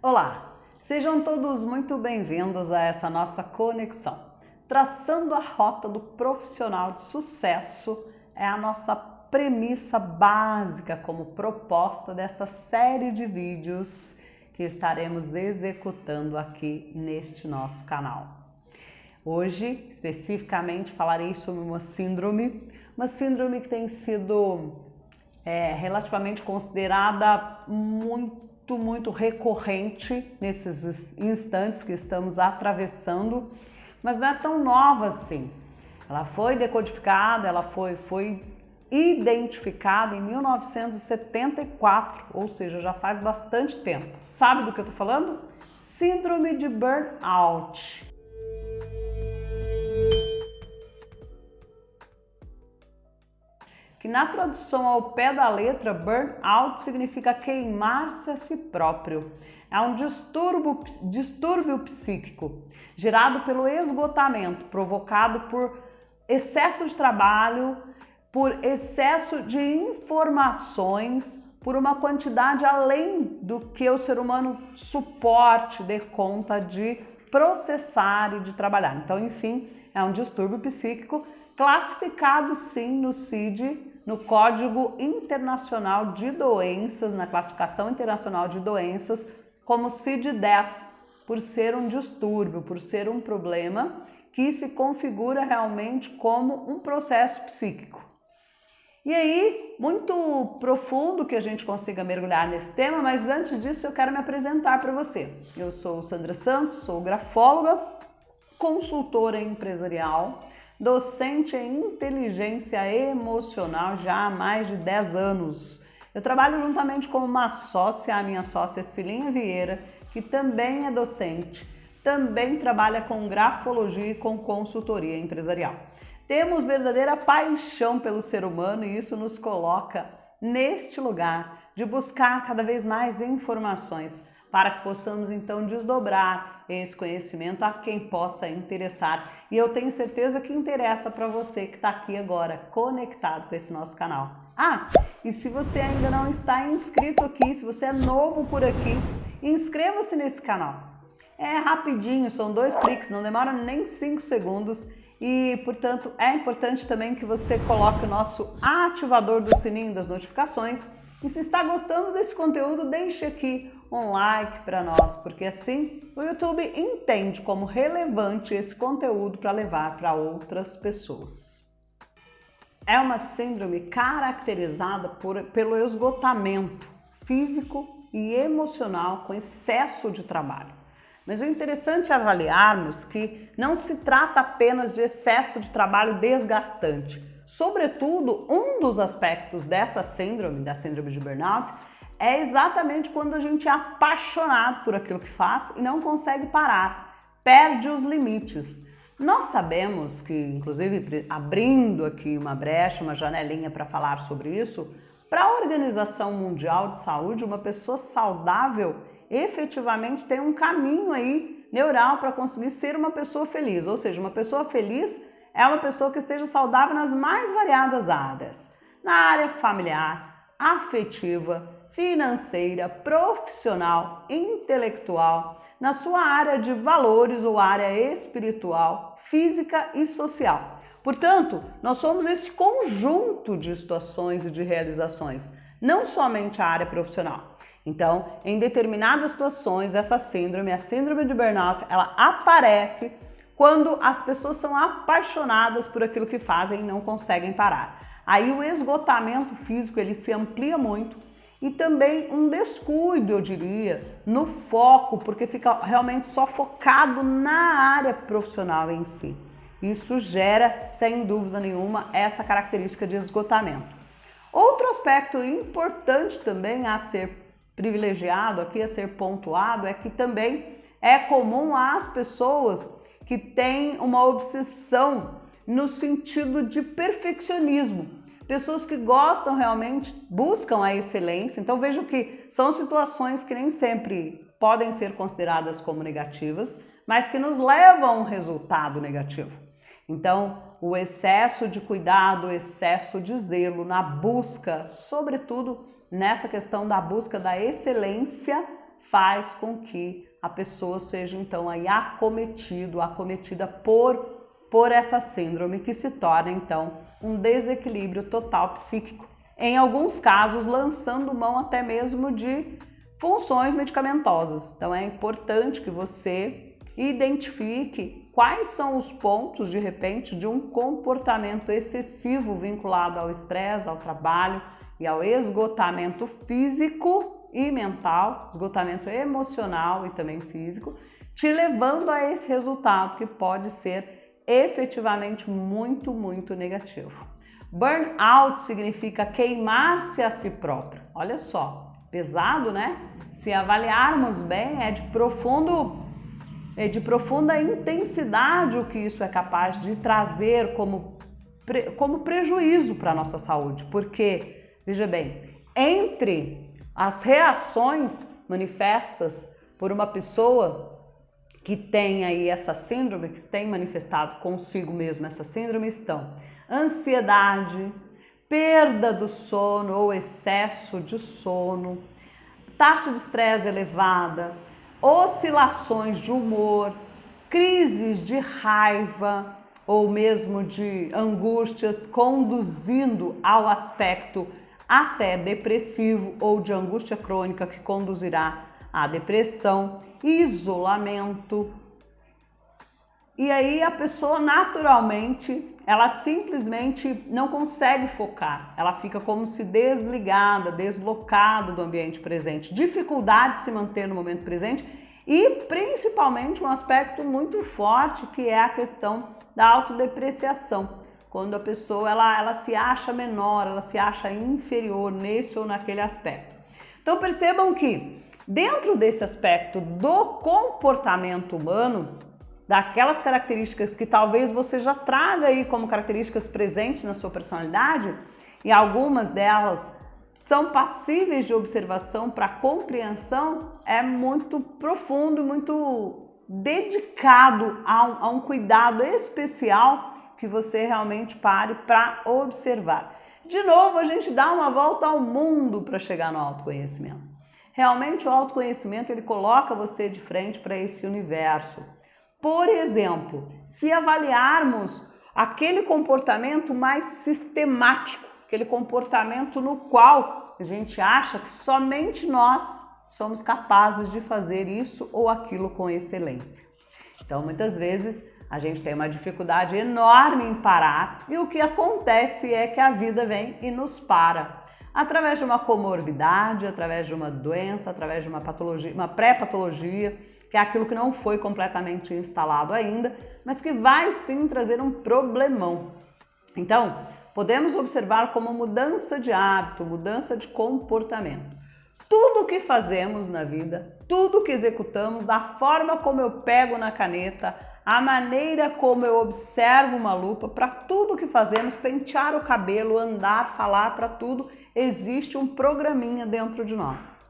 Olá, sejam todos muito bem-vindos a essa nossa conexão. Traçando a rota do profissional de sucesso é a nossa premissa básica como proposta dessa série de vídeos que estaremos executando aqui neste nosso canal. Hoje, especificamente, falarei sobre uma síndrome que tem sido relativamente considerada muito recorrente nesses instantes que estamos atravessando, mas não é tão nova assim. Ela foi decodificada, ela foi identificada em 1974, ou seja, já faz bastante tempo. Sabe do que eu estou falando? Síndrome de burnout. Que na tradução ao pé da letra, burnout significa queimar-se a si próprio. É um distúrbio psíquico gerado pelo esgotamento, provocado por excesso de trabalho, por excesso de informações, por uma quantidade além do que o ser humano suporte, dê conta de processar e de trabalhar. Então, enfim, é um distúrbio psíquico classificado sim no CID, no Código Internacional de Doenças, na Classificação Internacional de Doenças, como CID-10, por ser um distúrbio, por ser um problema que se configura realmente como um processo psíquico. E aí, muito profundo que a gente consiga mergulhar nesse tema, mas antes disso eu quero me apresentar para você. Eu sou Sandra Santos, sou grafóloga, consultora empresarial, docente em inteligência emocional já há mais de 10 anos. Eu trabalho juntamente com uma sócia, a minha sócia Cilinha Vieira, que também é docente, também trabalha com grafologia e com consultoria empresarial. Temos verdadeira paixão pelo ser humano e isso nos coloca neste lugar de buscar cada vez mais informações para que possamos então desdobrar esse conhecimento a quem possa interessar. E eu tenho certeza que interessa para você que está aqui agora, conectado com esse nosso canal. E se você ainda não está inscrito aqui, se você é novo por aqui, inscreva-se nesse canal. É rapidinho, são 2 cliques, não demora nem 5 segundos. E, portanto, é importante também que você coloque o nosso ativador do sininho das notificações. E se está gostando desse conteúdo, deixe aqui um like para nós, porque assim o YouTube entende como relevante esse conteúdo para levar para outras pessoas. É uma síndrome caracterizada pelo esgotamento físico e emocional com excesso de trabalho. Mas o interessante é avaliarmos que não se trata apenas de excesso de trabalho desgastante. Sobretudo, um dos aspectos dessa síndrome, da síndrome de burnout, é exatamente quando a gente é apaixonado por aquilo que faz e não consegue parar, perde os limites. Nós sabemos que, inclusive, abrindo aqui uma brecha, uma janelinha para falar sobre isso, para a Organização Mundial de Saúde, uma pessoa saudável efetivamente tem um caminho aí neural para conseguir ser uma pessoa feliz, ou seja, uma pessoa feliz é uma pessoa que esteja saudável nas mais variadas áreas, na área familiar, afetiva, financeira, profissional, intelectual, na sua área de valores ou área espiritual, física e social. Portanto, nós somos esse conjunto de situações e de realizações, não somente a área profissional. Então, em determinadas situações, essa síndrome, a síndrome de burnout, ela aparece quando as pessoas são apaixonadas por aquilo que fazem e não conseguem parar. Aí o esgotamento físico, ele se amplia muito e também um descuido, eu diria, no foco, porque fica realmente só focado na área profissional em si. Isso gera, sem dúvida nenhuma, essa característica de esgotamento. Outro aspecto importante também a ser privilegiado aqui, a ser pontuado, é que também é comum às pessoas que têm uma obsessão no sentido de perfeccionismo. Pessoas que gostam realmente, buscam a excelência. Então vejo que são situações que nem sempre podem ser consideradas como negativas, mas que nos levam a um resultado negativo. Então, o excesso de cuidado, o excesso de zelo na busca, sobretudo nessa questão da busca da excelência, faz com que a pessoa seja então aí acometida por essa síndrome, que se torna então um desequilíbrio total psíquico. Em alguns casos, lançando mão até mesmo de funções medicamentosas. Então é importante que você identifique quais são os pontos, de repente, de um comportamento excessivo vinculado ao estresse, ao trabalho e ao esgotamento físico e mental, esgotamento emocional e também físico, te levando a esse resultado que pode ser efetivamente muito, muito negativo. Burnout significa queimar-se a si próprio. Olha só, pesado, né? Se avaliarmos bem, é de profunda intensidade o que isso é capaz de trazer como prejuízo para a nossa saúde. Porque, veja bem, entre as reações manifestas por uma pessoa que tem aí essa síndrome, que tem manifestado consigo mesmo essa síndrome, estão ansiedade, perda do sono ou excesso de sono, taxa de estresse elevada, oscilações de humor, crises de raiva ou mesmo de angústias, conduzindo ao aspecto até depressivo ou de angústia crônica, que conduzirá à depressão, isolamento. E aí a pessoa naturalmente, ela simplesmente não consegue focar, ela fica como se desligada, deslocada do ambiente presente, dificuldade de se manter no momento presente e principalmente um aspecto muito forte, que é a questão da autodepreciação, quando a pessoa ela se acha menor, ela se acha inferior nesse ou naquele aspecto. Então percebam que dentro desse aspecto do comportamento humano, daquelas características que talvez você já traga aí como características presentes na sua personalidade, e algumas delas são passíveis de observação para compreensão, é muito profundo, muito dedicado a um cuidado especial que você realmente pare para observar. De novo, a gente dá uma volta ao mundo para chegar no autoconhecimento. Realmente o autoconhecimento, ele coloca você de frente para esse universo. Por exemplo, se avaliarmos aquele comportamento mais sistemático, aquele comportamento no qual a gente acha que somente nós somos capazes de fazer isso ou aquilo com excelência. Então, muitas vezes, a gente tem uma dificuldade enorme em parar e o que acontece é que a vida vem e nos para. Através de uma comorbidade, através de uma doença, através de uma patologia, uma pré-patologia, que é aquilo que não foi completamente instalado ainda, mas que vai sim trazer um problemão. Então, podemos observar como mudança de hábito, mudança de comportamento. Tudo o que fazemos na vida, tudo o que executamos, da forma como eu pego na caneta, a maneira como eu observo uma lupa, para tudo o que fazemos, pentear o cabelo, andar, falar, para tudo, existe um programinha dentro de nós.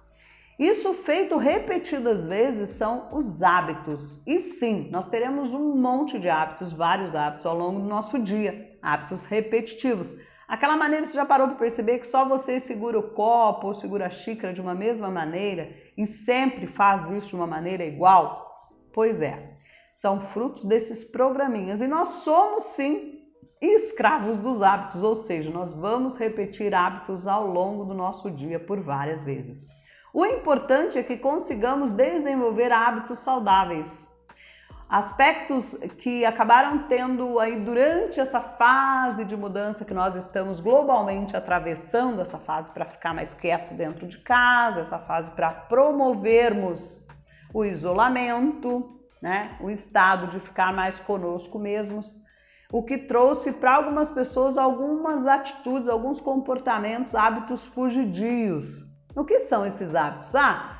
Isso feito repetidas vezes são os hábitos. E sim, nós teremos um monte de hábitos, vários hábitos ao longo do nosso dia, hábitos repetitivos. Aquela maneira, você já parou para perceber que só você segura o copo ou segura a xícara de uma mesma maneira e sempre faz isso de uma maneira igual? Pois é, são frutos desses programinhas e nós somos sim escravos dos hábitos, ou seja, nós vamos repetir hábitos ao longo do nosso dia por várias vezes. O importante é que consigamos desenvolver hábitos saudáveis. Aspectos que acabaram tendo aí durante essa fase de mudança que nós estamos globalmente atravessando, essa fase para ficar mais quieto dentro de casa, essa fase para promovermos o isolamento, né? O estado de ficar mais conosco mesmos, o que trouxe para algumas pessoas algumas atitudes, alguns comportamentos, hábitos fugidios. O que são esses hábitos?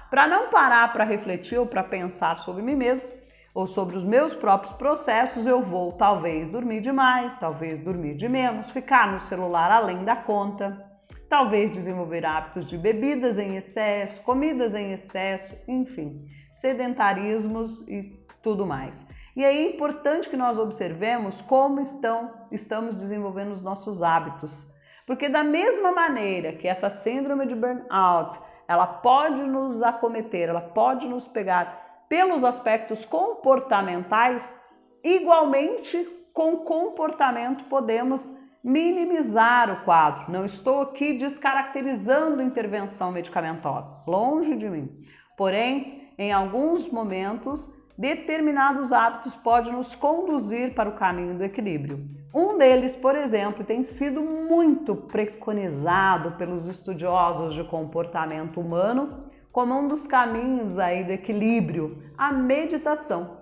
Para não parar para refletir ou para pensar sobre mim mesmo ou sobre os meus próprios processos, eu vou talvez dormir demais, talvez dormir de menos, ficar no celular além da conta, talvez desenvolver hábitos de bebidas em excesso, comidas em excesso, enfim, sedentarismos e tudo mais. E aí é importante que nós observemos como estamos desenvolvendo os nossos hábitos. Porque da mesma maneira que essa síndrome de burnout, ela pode nos acometer, ela pode nos pegar pelos aspectos comportamentais. Igualmente, com comportamento podemos minimizar o quadro. Não estou aqui descaracterizando intervenção medicamentosa, longe de mim. Porém, em alguns momentos, determinados hábitos podem nos conduzir para o caminho do equilíbrio. Um deles, por exemplo, tem sido muito preconizado pelos estudiosos de comportamento humano como um dos caminhos aí do equilíbrio, a meditação.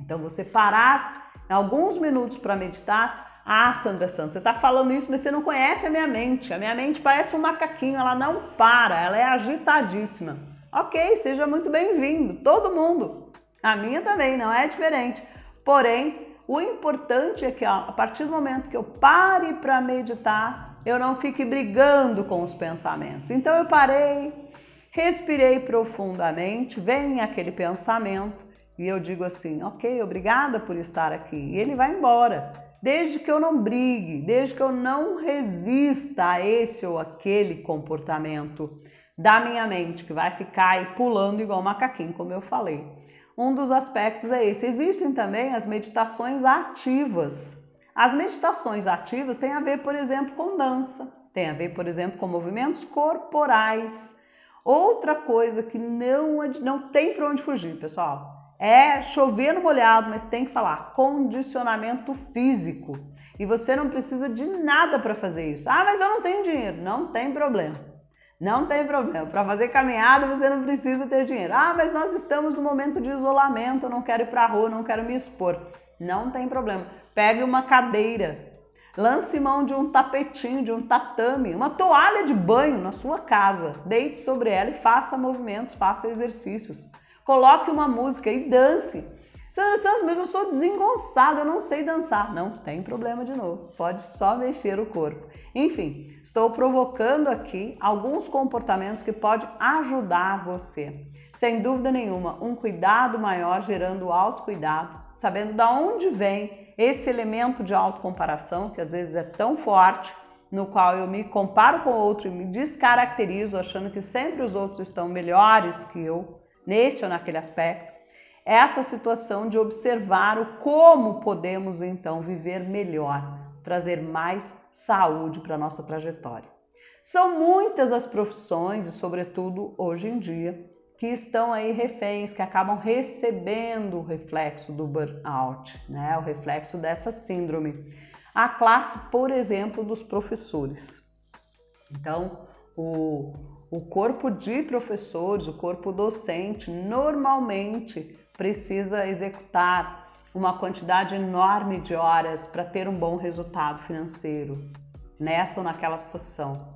Então, você parar alguns minutos para meditar. Ah, Sandra Santos, você está falando isso, mas você não conhece a minha mente. A minha mente parece um macaquinho, ela não para, ela é agitadíssima. Ok, seja muito bem-vindo, todo mundo. A minha também não é diferente. Porém, o importante é que a partir do momento que eu pare para meditar, eu não fique brigando com os pensamentos. Então eu parei, respirei profundamente, vem aquele pensamento e eu digo assim, ok, obrigada por estar aqui. E ele vai embora, desde que eu não brigue, desde que eu não resista a esse ou aquele comportamento da minha mente, que vai ficar aí pulando igual um macaquinho, como eu falei. Um dos aspectos é esse. Existem também as meditações ativas. As meditações ativas têm a ver, por exemplo, com dança, tem a ver, por exemplo, com movimentos corporais. Outra coisa que não tem para onde fugir, pessoal, é chover no molhado, mas tem que falar condicionamento físico. E você não precisa de nada para fazer isso. Ah, mas eu não tenho dinheiro. Não tem problema. Não tem problema. Para fazer caminhada você não precisa ter dinheiro. Ah, mas nós estamos no momento de isolamento, eu não quero ir para a rua, não quero me expor. Não tem problema. Pegue uma cadeira, lance mão de um tapetinho, de um tatame, uma toalha de banho na sua casa. Deite sobre ela e faça movimentos, faça exercícios. Coloque uma música e dance. Sandra Santos, mas eu sou desengonçada, eu não sei dançar. Não tem problema de novo, pode só mexer o corpo. Enfim, estou provocando aqui alguns comportamentos que podem ajudar você. Sem dúvida nenhuma, um cuidado maior gerando autocuidado, sabendo de onde vem esse elemento de autocomparação, que às vezes é tão forte, no qual eu me comparo com o outro e me descaracterizo, achando que sempre os outros estão melhores que eu, neste ou naquele aspecto. Essa situação de observar o como podemos então viver melhor, trazer mais saúde para a nossa trajetória. São muitas as profissões, e sobretudo hoje em dia, que estão aí reféns, que acabam recebendo o reflexo do burnout, né? O reflexo dessa síndrome. A classe, por exemplo, dos professores. Então, o corpo de professores, o corpo docente, normalmente precisa executar uma quantidade enorme de horas para ter um bom resultado financeiro, nessa ou naquela situação.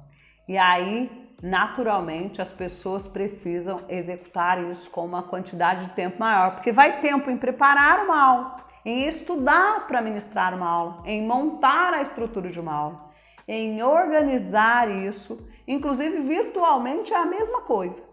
E aí, naturalmente, as pessoas precisam executar isso com uma quantidade de tempo maior, porque vai tempo em preparar uma aula, em estudar para ministrar uma aula, em montar a estrutura de uma aula, em organizar isso, inclusive virtualmente é a mesma coisa.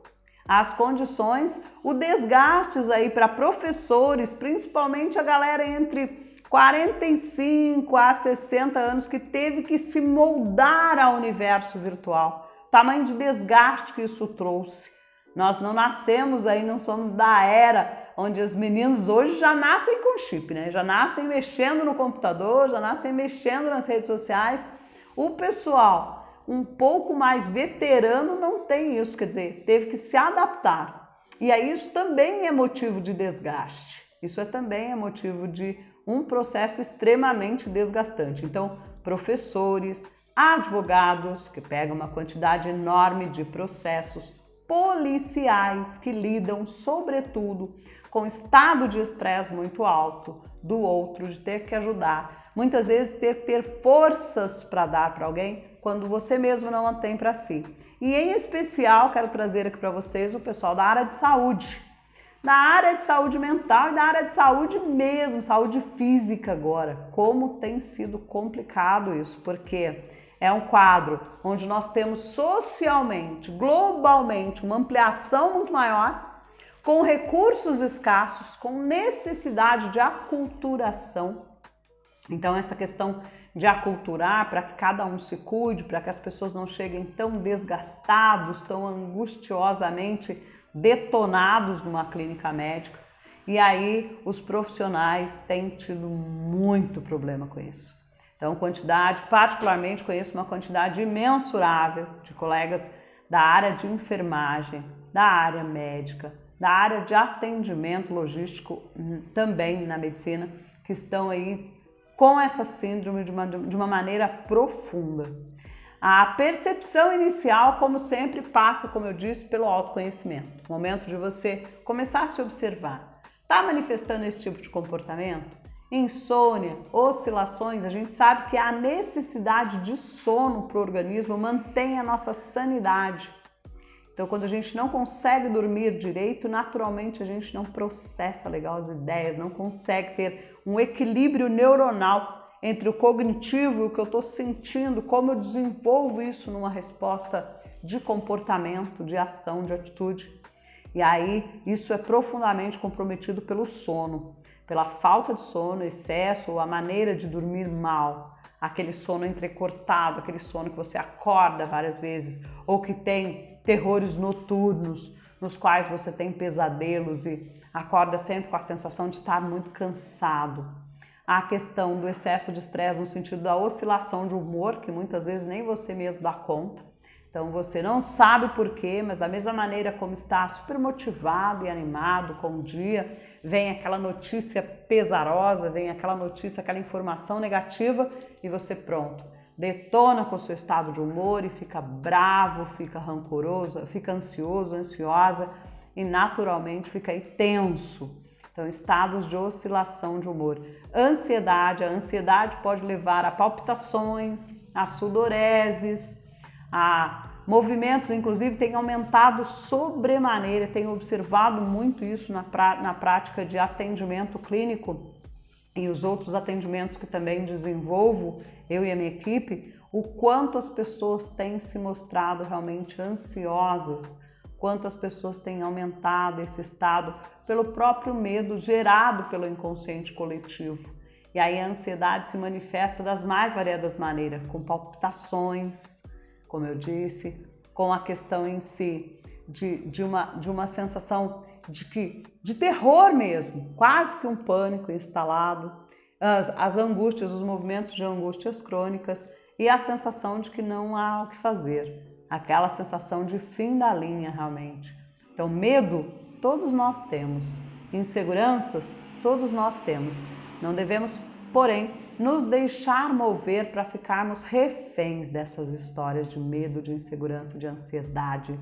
As condições, o desgastes aí para professores, principalmente a galera entre 45 a 60 anos que teve que se moldar ao universo virtual. Tamanho de desgaste que isso trouxe. Nós não nascemos aí, não somos da era onde os meninos hoje já nascem com chip, né? Já nascem mexendo no computador, já nascem mexendo nas redes sociais. O pessoal um pouco mais veterano não tem isso, quer dizer, teve que se adaptar. E aí isso também é motivo de desgaste. Isso também é motivo de um processo extremamente desgastante. Então, professores, advogados, que pegam uma quantidade enorme de processos, policiais, que lidam, sobretudo, com estado de estresse muito alto do outro, de ter que ajudar. Muitas vezes ter forças para dar para alguém, quando você mesmo não a tem para si. E em especial, quero trazer aqui para vocês o pessoal da área de saúde. Na área de saúde mental e da área de saúde mesmo, saúde física agora. Como tem sido complicado isso, porque é um quadro onde nós temos socialmente, globalmente, uma ampliação muito maior, com recursos escassos, com necessidade de aculturação. Então, essa questão de aculturar para que cada um se cuide, para que as pessoas não cheguem tão desgastados, tão angustiosamente detonados numa clínica médica. E aí os profissionais têm tido muito problema com isso. Então, particularmente conheço uma quantidade imensurável de colegas da área de enfermagem, da área médica, da área de atendimento logístico também na medicina, que estão aí com essa síndrome de uma maneira profunda. A percepção inicial, como sempre, passa, como eu disse, pelo autoconhecimento. O momento de você começar a se observar. Está manifestando esse tipo de comportamento? Insônia, oscilações, a gente sabe que a necessidade de sono para o organismo mantém a nossa sanidade. Então, quando a gente não consegue dormir direito, naturalmente a gente não processa legal as ideias, não consegue ter um equilíbrio neuronal entre o cognitivo e o que eu estou sentindo, como eu desenvolvo isso numa resposta de comportamento, de ação, de atitude. E aí, isso é profundamente comprometido pelo sono, pela falta de sono, excesso ou a maneira de dormir mal. Aquele sono entrecortado, aquele sono que você acorda várias vezes ou que tem terrores noturnos, nos quais você tem pesadelos e acorda sempre com a sensação de estar muito cansado. A questão do excesso de estresse no sentido da oscilação de humor, que muitas vezes nem você mesmo dá conta. Então você não sabe por quê, mas da mesma maneira como está super motivado e animado com o dia, vem aquela notícia pesarosa, vem aquela notícia, aquela informação negativa e você pronto, detona com o seu estado de humor e fica bravo, fica rancoroso, fica ansioso, ansiosa e naturalmente fica aí tenso. Então, estados de oscilação de humor. Ansiedade, a ansiedade pode levar a palpitações, a sudoreses, a movimentos, inclusive tem aumentado sobremaneira, tenho observado muito isso na prática de atendimento clínico e os outros atendimentos que também desenvolvo, eu e a minha equipe, o quanto as pessoas têm se mostrado realmente ansiosas, quanto as pessoas têm aumentado esse estado pelo próprio medo gerado pelo inconsciente coletivo. E aí a ansiedade se manifesta das mais variadas maneiras, com palpitações, como eu disse, com a questão em si de uma sensação de terror mesmo, quase que um pânico instalado, as angústias, os movimentos de angústias crônicas e a sensação de que não há o que fazer, aquela sensação de fim da linha realmente. Então, medo, todos nós temos, inseguranças, todos nós temos. Não devemos, porém, nos deixar mover para ficarmos reféns dessas histórias de medo, de insegurança, de ansiedade,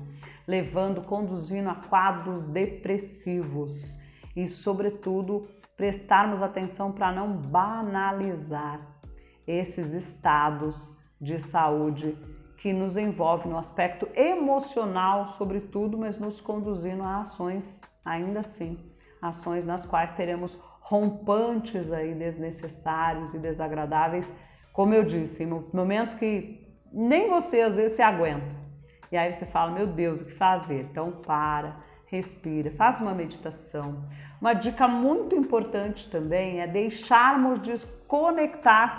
conduzindo a quadros depressivos e, sobretudo, prestarmos atenção para não banalizar esses estados de saúde que nos envolvem no aspecto emocional, sobretudo, mas nos conduzindo a ações, ainda assim, ações nas quais teremos rompantes aí desnecessários e desagradáveis, como eu disse, em momentos que nem você às vezes se aguenta. E aí você fala, meu Deus, o que fazer? Então para, respira, faz uma meditação. Uma dica muito importante também é deixarmos desconectar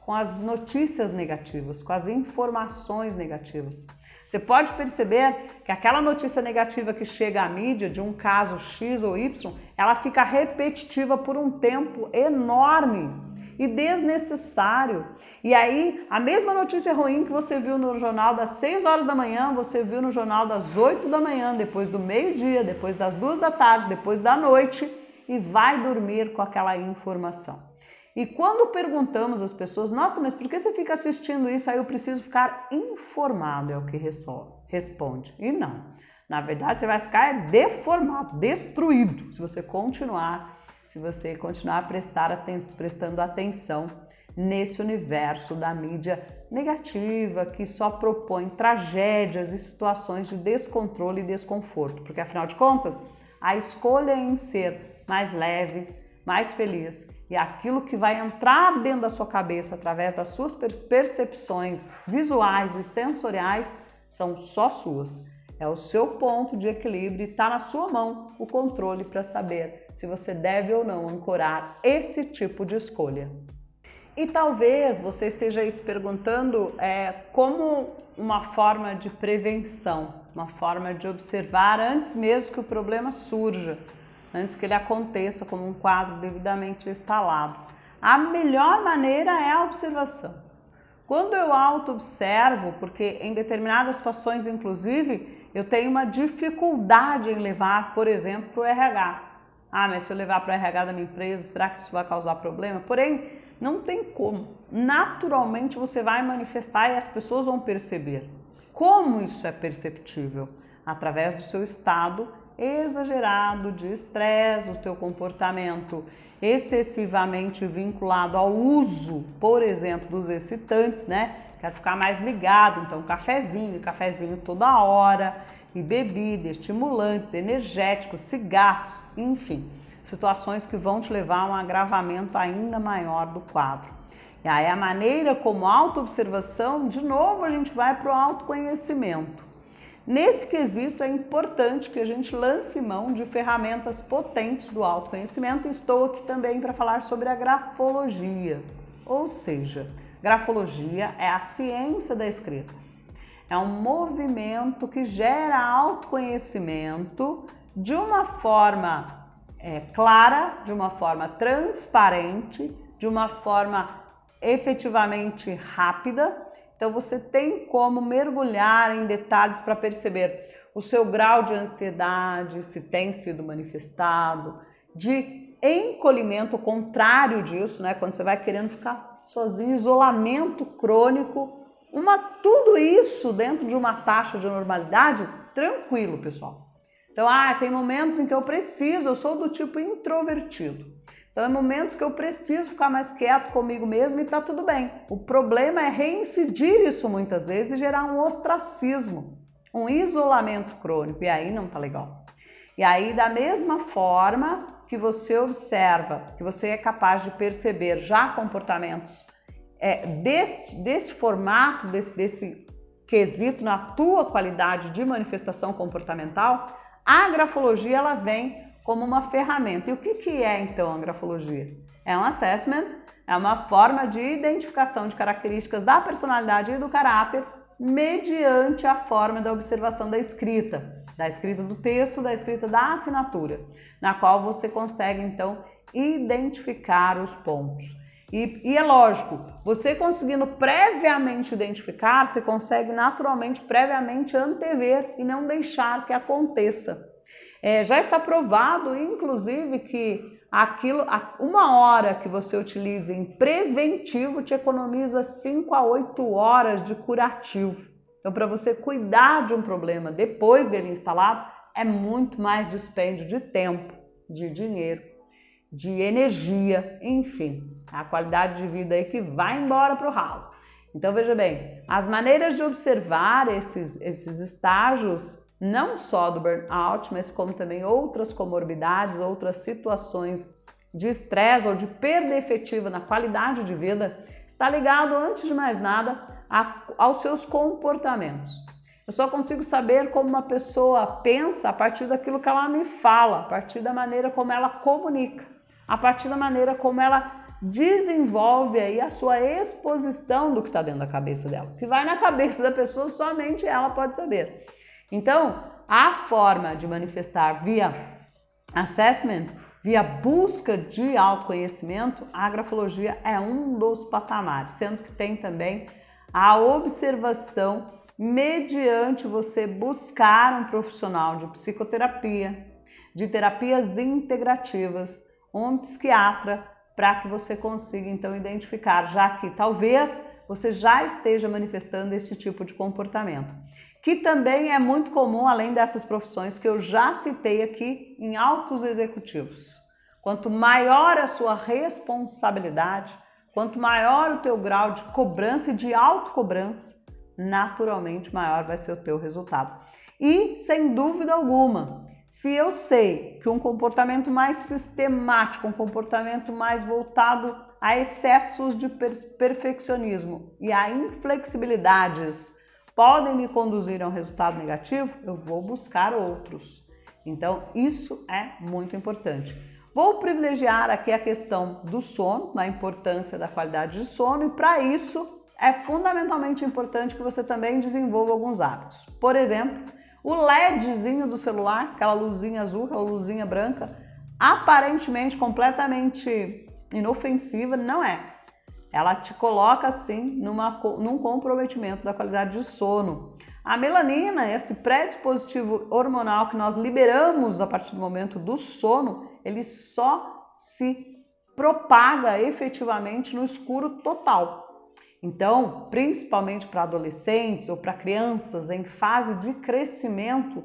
com as notícias negativas, com as informações negativas. Você pode perceber que aquela notícia negativa que chega à mídia de um caso X ou Y, ela fica repetitiva por um tempo enorme e desnecessário. E aí, a mesma notícia ruim que você viu no jornal das 6 horas da manhã, você viu no jornal das 8 da manhã, depois do meio-dia, depois das 2 da tarde, depois da noite, e vai dormir com aquela informação. E quando perguntamos às pessoas, nossa, mas por que você fica assistindo isso? Aí eu preciso ficar informado, é o que responde. E não, na verdade você vai ficar deformado, destruído, se você continuar prestando atenção nesse universo da mídia negativa que só propõe tragédias e situações de descontrole e desconforto. Porque afinal de contas, a escolha em ser mais leve, mais feliz, e aquilo que vai entrar dentro da sua cabeça através das suas percepções visuais e sensoriais são só suas. É o seu ponto de equilíbrio e está na sua mão o controle para saber se você deve ou não ancorar esse tipo de escolha. E talvez você esteja aí se perguntando como uma forma de prevenção, uma forma de observar antes mesmo que o problema surja, antes que ele aconteça como um quadro devidamente instalado. A melhor maneira é a observação. Quando eu auto-observo, porque em determinadas situações, inclusive, eu tenho uma dificuldade em levar, por exemplo, para o RH. Ah, mas se eu levar para o RH da minha empresa, será que isso vai causar problema? Porém, não tem como. Naturalmente você vai manifestar e as pessoas vão perceber. Como isso é perceptível? Através do seu estado exagerado de estresse, o teu comportamento excessivamente vinculado ao uso, por exemplo, dos excitantes, né? Quero ficar mais ligado, então cafezinho toda hora, e bebida, estimulantes, energéticos, cigarros, enfim, situações que vão te levar a um agravamento ainda maior do quadro. E aí a maneira como autoobservação, de novo a gente vai para o autoconhecimento. Nesse quesito é importante que a gente lance mão de ferramentas potentes do autoconhecimento. Estou aqui também para falar sobre a grafologia, ou seja, grafologia é a ciência da escrita. É um movimento que gera autoconhecimento de uma forma clara, de uma forma transparente, de uma forma efetivamente rápida. Então você tem como mergulhar em detalhes para perceber o seu grau de ansiedade, se tem sido manifestado, de encolhimento, o contrário disso, né? Quando você vai querendo ficar sozinho, isolamento crônico, tudo isso dentro de uma taxa de normalidade, tranquilo, pessoal. Então, tem momentos em que eu sou do tipo introvertido. Então, é momentos que eu preciso ficar mais quieto comigo mesmo e tá tudo bem. O problema é reincidir isso muitas vezes e gerar um ostracismo, um isolamento crônico, e aí não tá legal. E aí, da mesma forma que você observa, que você é capaz de perceber já comportamentos desse formato, desse quesito na tua qualidade de manifestação comportamental, a grafologia ela vem como uma ferramenta. E o que é então a grafologia? É um assessment, é uma forma de identificação de características da personalidade e do caráter mediante a forma da observação da escrita do texto, da escrita da assinatura, na qual você consegue então identificar os pontos. E é lógico, você conseguindo previamente identificar, você consegue naturalmente, previamente antever e não deixar que aconteça. Já está provado, inclusive, que uma hora que você utiliza em preventivo te economiza 5 a 8 horas de curativo. Então, para você cuidar de um problema depois dele instalado, é muito mais dispêndio de tempo, de dinheiro, de energia, enfim, a qualidade de vida aí que vai embora para o ralo. Então veja bem, as maneiras de observar esses estágios, não só do burnout, mas como também outras comorbidades, outras situações de estresse ou de perda efetiva na qualidade de vida, está ligado, antes de mais nada, aos seus comportamentos. Eu só consigo saber como uma pessoa pensa a partir daquilo que ela me fala, a partir da maneira como ela comunica, a partir da maneira como ela desenvolve aí a sua exposição do que está dentro da cabeça dela. O que vai na cabeça da pessoa, somente ela pode saber. Então, a forma de manifestar via assessments, via busca de autoconhecimento, a grafologia é um dos patamares, sendo que tem também a observação mediante você buscar um profissional de psicoterapia, de terapias integrativas, um psiquiatra, para que você consiga então identificar, já que talvez você já esteja manifestando esse tipo de comportamento, que também é muito comum, além dessas profissões que eu já citei aqui, em altos executivos. Quanto maior a sua responsabilidade, quanto maior o teu grau de cobrança e de autocobrança, naturalmente maior vai ser o teu resultado. E, sem dúvida alguma, se eu sei que um comportamento mais sistemático, um comportamento mais voltado a excessos de perfeccionismo e a inflexibilidades podem me conduzir a um resultado negativo, eu vou buscar outros. Então, isso é muito importante. Vou privilegiar aqui a questão do sono, da importância da qualidade de sono, e para isso é fundamentalmente importante que você também desenvolva alguns hábitos. Por exemplo, o LEDzinho do celular, aquela luzinha azul, aquela luzinha branca, aparentemente completamente inofensiva, não é. Ela te coloca assim num comprometimento da qualidade de sono. A melanina, esse predispositivo hormonal que nós liberamos a partir do momento do sono, ele só se propaga efetivamente no escuro total. Então, principalmente para adolescentes ou para crianças em fase de crescimento,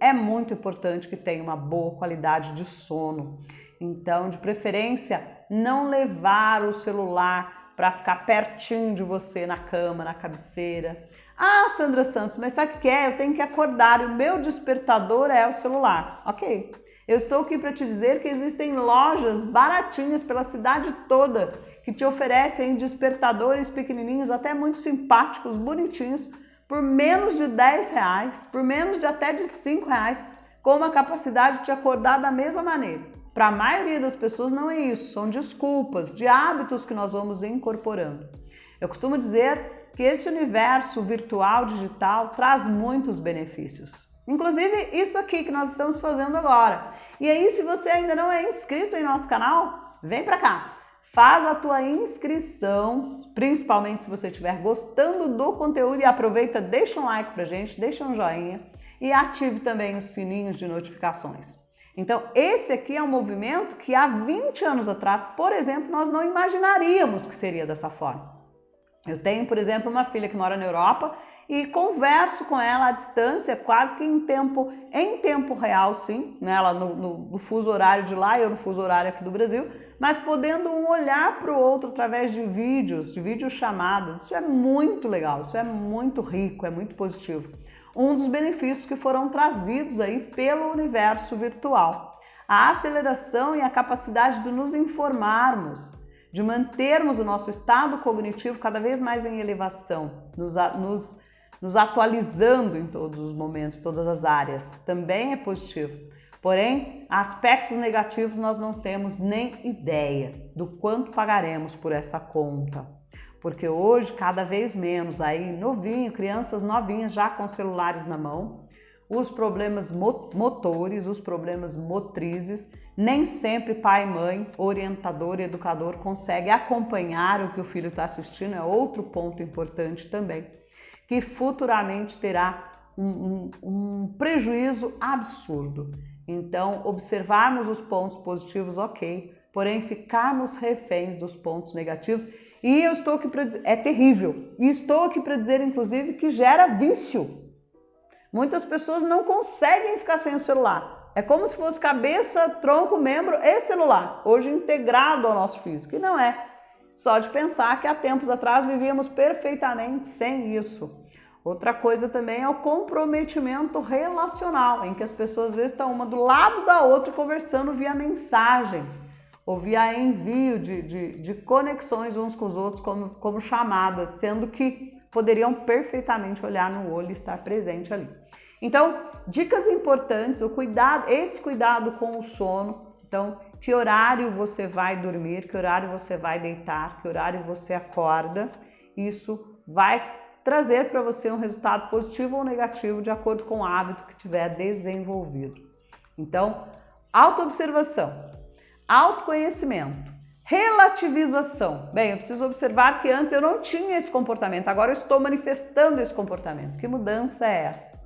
é muito importante que tenha uma boa qualidade de sono. Então, de preferência, não levar o celular para ficar pertinho de você na cama, na cabeceira. Ah, Sandra Santos, mas sabe o que é? Eu tenho que acordar e o meu despertador é o celular. Ok, eu estou aqui para te dizer que existem lojas baratinhas pela cidade toda que te oferecem despertadores pequenininhos, até muito simpáticos, bonitinhos, por menos de R$10, por menos de até de R$5, com uma capacidade de te acordar da mesma maneira. Para a maioria das pessoas não é isso, são desculpas de hábitos que nós vamos incorporando. Eu costumo dizer que esse universo virtual, digital, traz muitos benefícios. Inclusive isso aqui que nós estamos fazendo agora. E aí, se você ainda não é inscrito em nosso canal, vem para cá. Faz a tua inscrição, principalmente se você estiver gostando do conteúdo, e aproveita, deixa um like pra gente, deixa um joinha e ative também os sininhos de notificações. Então, esse aqui é um movimento que há 20 anos atrás, por exemplo, nós não imaginaríamos que seria dessa forma. Eu tenho, por exemplo, uma filha que mora na Europa e converso com ela à distância, quase que em tempo real, sim, né? Ela no fuso horário de lá e eu no fuso horário aqui do Brasil, mas podendo um olhar para o outro através de vídeos, de videochamadas. Isso é muito legal, isso é muito rico, é muito positivo. Um dos benefícios que foram trazidos aí pelo universo virtual. A aceleração e a capacidade de nos informarmos, de mantermos o nosso estado cognitivo cada vez mais em elevação, nos atualizando em todos os momentos, todas as áreas, também é positivo. Porém, aspectos negativos nós não temos nem ideia do quanto pagaremos por essa conta. Porque hoje, cada vez menos, aí novinho, crianças novinhas já com celulares na mão, os problemas motores, os problemas motrizes, nem sempre pai, mãe, orientador e educador consegue acompanhar o que o filho está assistindo, é outro ponto importante também, que futuramente terá um prejuízo absurdo. Então, observarmos os pontos positivos, ok, porém ficarmos reféns dos pontos negativos. E eu estou aqui para dizer, é terrível, e estou aqui para dizer, inclusive, que gera vício. Muitas pessoas não conseguem ficar sem o celular. É como se fosse cabeça, tronco, membro e celular, hoje integrado ao nosso físico. E não é. Só de pensar que há tempos atrás vivíamos perfeitamente sem isso. Outra coisa também é o comprometimento relacional, em que as pessoas às vezes estão uma do lado da outra conversando via mensagem, ou via envio de conexões uns com os outros como chamadas, sendo que poderiam perfeitamente olhar no olho e estar presente ali. Então, dicas importantes, esse cuidado com o sono. Então, que horário você vai dormir, que horário você vai deitar, que horário você acorda, isso vai trazer para você um resultado positivo ou negativo de acordo com o hábito que tiver desenvolvido. Então, autoobservação, autoconhecimento, relativização. Bem, eu preciso observar que antes eu não tinha esse comportamento, agora eu estou manifestando esse comportamento. Que mudança é essa?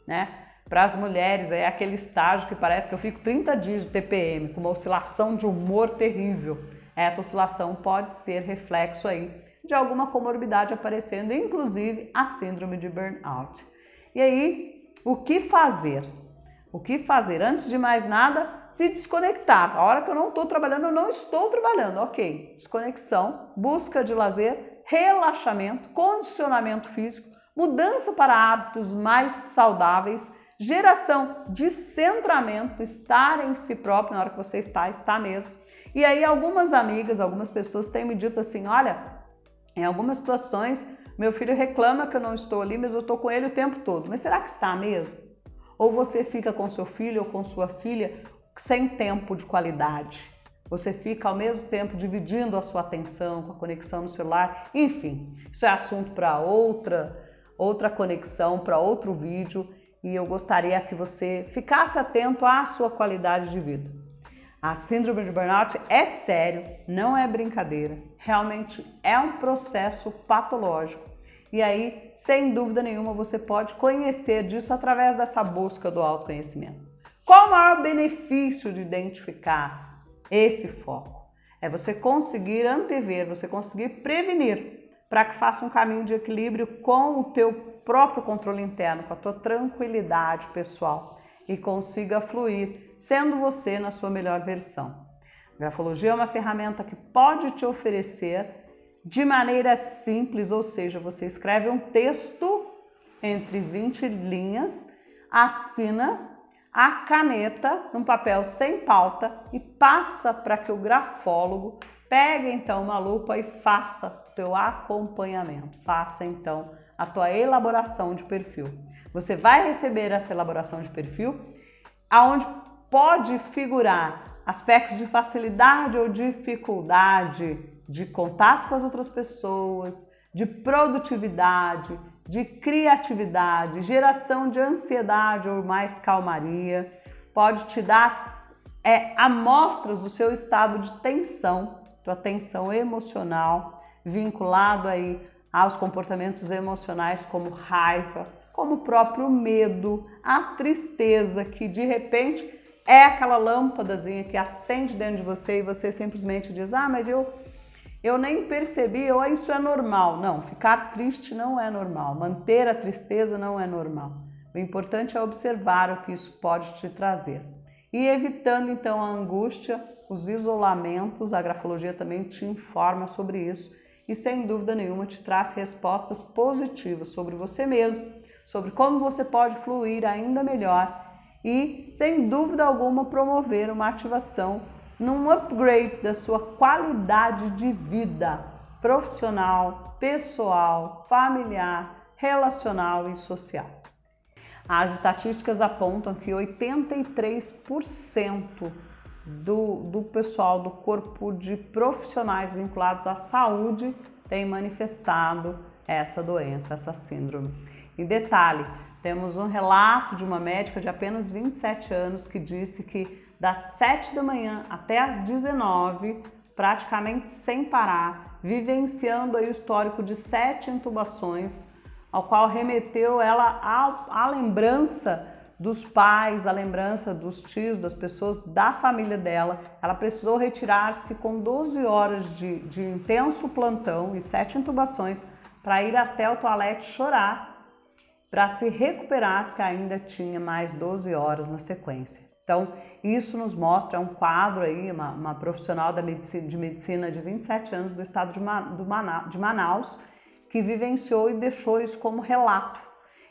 Né? Para as mulheres é aquele estágio que parece que eu fico 30 dias de TPM, com uma oscilação de humor terrível. Essa oscilação pode ser reflexo aí de alguma comorbidade aparecendo, inclusive a síndrome de burnout. E aí, o que fazer? O que fazer? Antes de mais nada, se desconectar. A hora que eu não estou trabalhando, eu não estou trabalhando. Ok, desconexão, busca de lazer, relaxamento, condicionamento físico, mudança para hábitos mais saudáveis, geração de centramento, estar em si próprio na hora que você está mesmo. E aí algumas amigas, algumas pessoas têm me dito assim, olha, em algumas situações meu filho reclama que eu não estou ali, mas eu estou com ele o tempo todo. Mas será que está mesmo? Ou você fica com seu filho ou com sua filha sem tempo de qualidade. Você fica ao mesmo tempo dividindo a sua atenção com a conexão no celular. Enfim, isso é assunto para outra conexão, para outro vídeo. E eu gostaria que você ficasse atento à sua qualidade de vida. A síndrome de burnout é sério, não é brincadeira. Realmente é um processo patológico. E aí, sem dúvida nenhuma, você pode conhecer disso através dessa busca do autoconhecimento. Qual o maior benefício de identificar esse foco? É você conseguir antever, você conseguir prevenir, para que faça um caminho de equilíbrio com o teu próprio controle interno, com a tua tranquilidade pessoal e consiga fluir, sendo você na sua melhor versão. A grafologia é uma ferramenta que pode te oferecer de maneira simples, ou seja, você escreve um texto entre 20 linhas, assina a caneta num papel sem pauta e passa para que o grafólogo pegue então uma lupa e faça o teu acompanhamento, faça então a tua elaboração de perfil. Você vai receber essa elaboração de perfil, aonde pode figurar aspectos de facilidade ou dificuldade de contato com as outras pessoas, de produtividade, de criatividade, geração de ansiedade ou mais calmaria. Pode te dar amostras do seu estado de tensão, tua tensão emocional, vinculado aí aos comportamentos emocionais como raiva, como o próprio medo, a tristeza, que de repente é aquela lâmpadazinha que acende dentro de você e você simplesmente diz, mas eu nem percebi, ou isso é normal. Não, ficar triste não é normal, manter a tristeza não é normal. O importante é observar o que isso pode te trazer. E evitando então a angústia, os isolamentos, a grafologia também te informa sobre isso e sem dúvida nenhuma te traz respostas positivas sobre você mesmo, sobre como você pode fluir ainda melhor e sem dúvida alguma promover uma ativação num upgrade da sua qualidade de vida profissional, pessoal, familiar, relacional e social. As estatísticas apontam que 83% do pessoal do corpo de profissionais vinculados à saúde tem manifestado essa doença, essa síndrome. E detalhe, temos um relato de uma médica de apenas 27 anos que disse que das 7 da manhã até as 19, praticamente sem parar, vivenciando aí o histórico de 7 intubações, ao qual remeteu ela à lembrança dos pais, à lembrança dos tios, das pessoas da família dela. Ela precisou retirar-se com 12 horas de intenso plantão e 7 intubações para ir até o toalete chorar, para se recuperar, porque ainda tinha mais 12 horas na sequência. Então, isso nos mostra um quadro aí, uma profissional de medicina de 27 anos do estado de Manaus, que vivenciou e deixou isso como relato.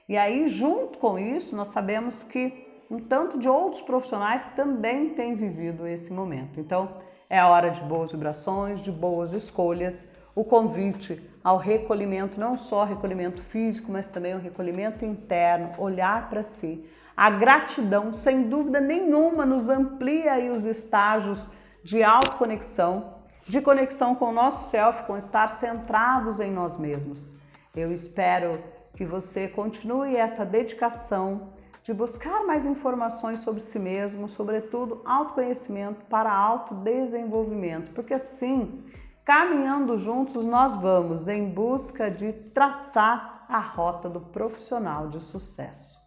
E aí, junto com isso, nós sabemos que um tanto de outros profissionais também têm vivido esse momento. Então, é a hora de boas vibrações, de boas escolhas, o convite ao recolhimento, não só recolhimento físico, mas também o recolhimento interno, olhar para si. A gratidão, sem dúvida nenhuma, nos amplia aí os estágios de autoconexão, de conexão com o nosso self, com estar centrados em nós mesmos. Eu espero que você continue essa dedicação de buscar mais informações sobre si mesmo, sobretudo autoconhecimento para autodesenvolvimento, porque assim, caminhando juntos, nós vamos em busca de traçar a rota do profissional de sucesso.